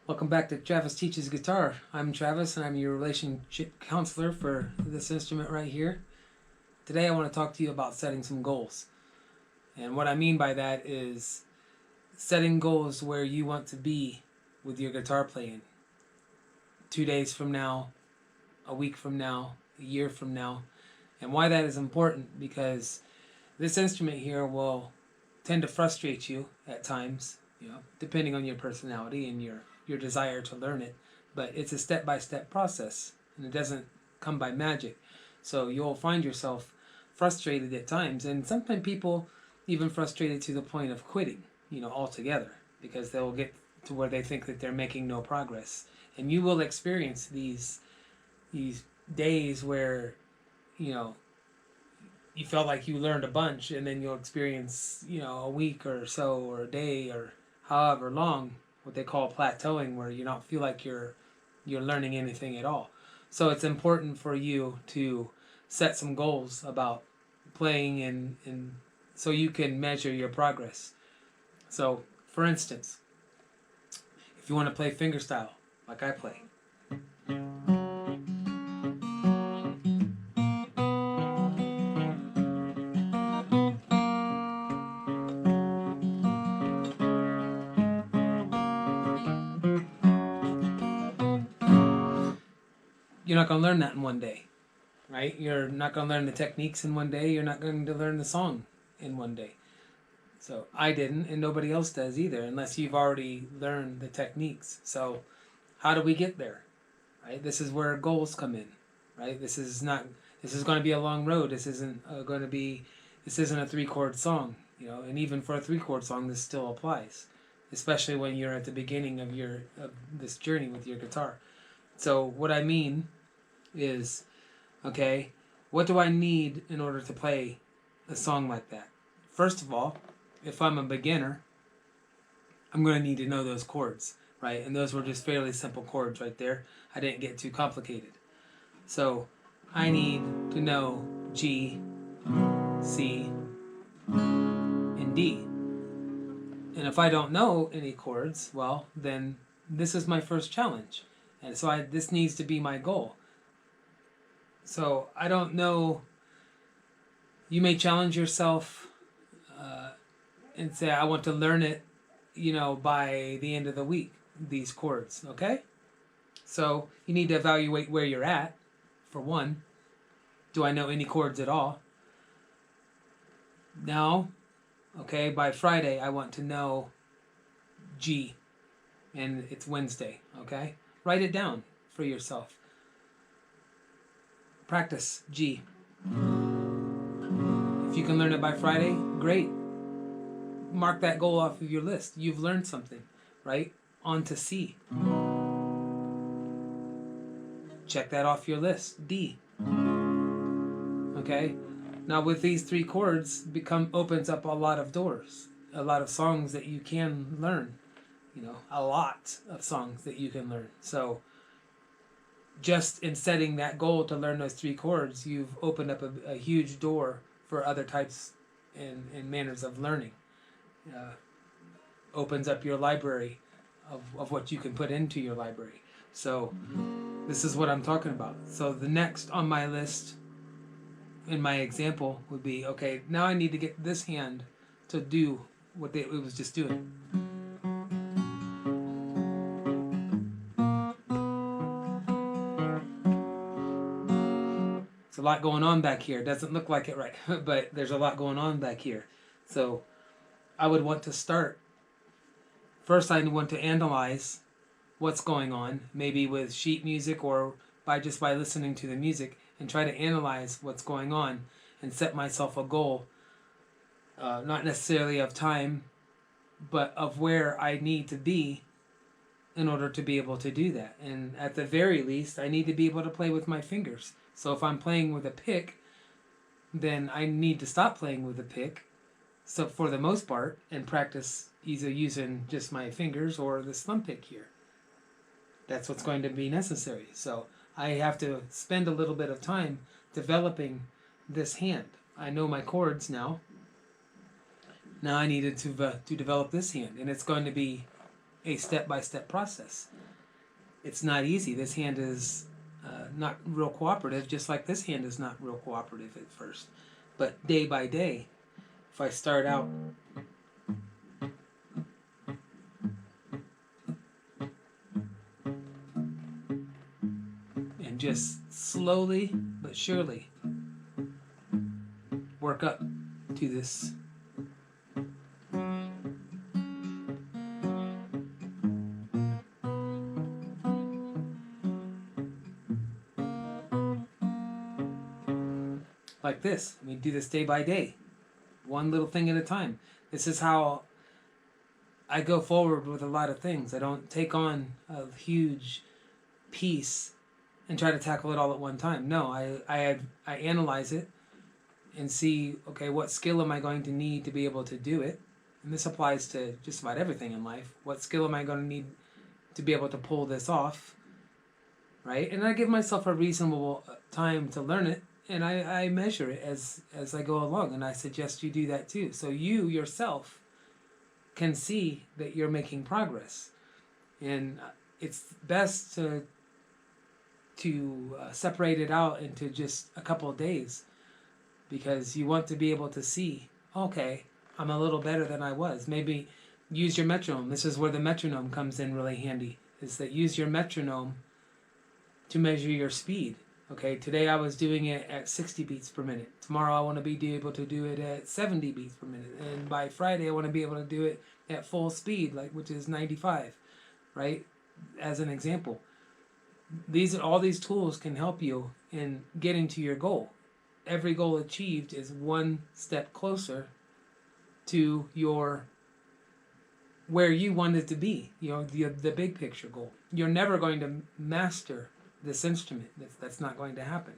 Welcome back to Travis Teaches Guitar. I'm Travis and I'm your relationship counselor for this instrument right here. Today I want to talk to you about setting some goals. And what I mean by that is setting goals where you want to be with your guitar playing 2 days from now, a week from now, a year from now. And why that is important because this instrument here will tend to frustrate you at times, depending on your personality and your desire to learn it. But it's a step-by-step process, and it doesn't come by magic. So you'll find yourself frustrated at times, and sometimes people even frustrated to the point of quitting, altogether, because they'll get to where they think that they're making no progress. And you will experience these days where, you know, you felt like you learned a bunch, and then you'll experience, a week or so, or a day, or however long, what they call plateauing, where you don't feel like you're learning anything at all. So it's important for you to set some goals about playing and so you can measure your progress. So, for instance, if you want to play fingerstyle, like I play, you're not going to learn that in one day, right? You're not going to learn the techniques in one day. You're not going to learn the song in one day. So I didn't, and nobody else does either, unless you've already learned the techniques. So how do we get there? Right? This is where goals come in. Right? This is going to be a long road. This isn't this isn't a 3-chord song. And even for a 3-chord song, this still applies, especially when you're at the beginning of this journey with your guitar. So what I mean is, okay, what do I need in order to play a song like that? First of all, if I'm a beginner, I'm going to need to know those chords, right? And those were just fairly simple chords right there. I didn't get too complicated. So I need to know G, C, and D. And if I don't know any chords, well, then this is my first challenge. And so this needs to be my goal. So I don't know, you may challenge yourself and say, I want to learn it, by the end of the week, these chords, okay? So you need to evaluate where you're at, for one. Do I know any chords at all? No. Okay, by Friday, I want to know G, and it's Wednesday, okay? Write it down for yourself. Practice G. If you can learn it by Friday, great. Mark that goal off of your list. You've learned something, right? On to C. Check that off your list. D. Okay? Now with these 3 chords, opens up a lot of doors. A lot of songs that you can learn. A lot of songs that you can learn. So just in setting that goal to learn those 3 chords, you've opened up a huge door for other types and manners of learning. Opens up your library of what you can put into your library. So this is what I'm talking about. So the next on my list in my example would be, okay, now I need to get this hand to do what it was just doing. There's a lot going on back here. It doesn't look like it, right? But there's a lot going on back here. So I would want to start. First, I want to analyze what's going on, maybe with sheet music or by listening to the music, and try to analyze what's going on and set myself a goal, not necessarily of time, but of where I need to be in order to be able to do that. And at the very least, I need to be able to play with my fingers. So if I'm playing with a pick, then I need to stop playing with a pick, so for the most part, and practice either using just my fingers or this thumb pick here. That's what's going to be necessary. So I have to spend a little bit of time developing this hand. I know my chords now. Now I needed to develop this hand, and it's going to be a step-by-step process. It's not easy. This hand is not real cooperative, just like this hand is not real cooperative at first. But day by day, if I start out and just slowly but surely work up to this like this. We do this day by day, one little thing at a time. This is how I go forward with a lot of things. I don't take on a huge piece and try to tackle it all at one time. No, I analyze it and see, okay, what skill am I going to need to be able to do it? And this applies to just about everything in life. What skill am I going to need to be able to pull this off, right? And I give myself a reasonable time to learn it, and I measure it as I go along, and I suggest you do that too. So you yourself can see that you're making progress. And it's best to separate it out into just a couple of days, because you want to be able to see, okay, I'm a little better than I was. Maybe use your metronome. This is where the metronome comes in really handy, is that use your metronome to measure your speed. Okay, today I was doing it at 60 beats per minute. Tomorrow I want to be able to do it at 70 beats per minute. And by Friday I want to be able to do it at full speed, like which is 95, right? As an example. All these tools can help you in getting to your goal. Every goal achieved is one step closer to where you want it to be, the big picture goal. You're never going to master this instrument. That's not going to happen,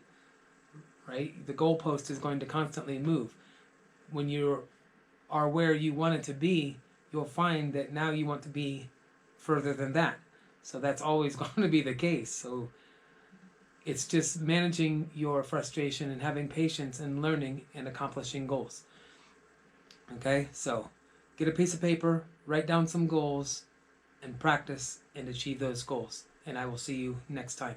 right? The goalpost is going to constantly move. When you are where you want it to be, you'll find that now you want to be further than that. So that's always going to be the case. So it's just managing your frustration and having patience and learning and accomplishing goals. Okay, so get a piece of paper, write down some goals, and practice and achieve those goals. And I will see you next time.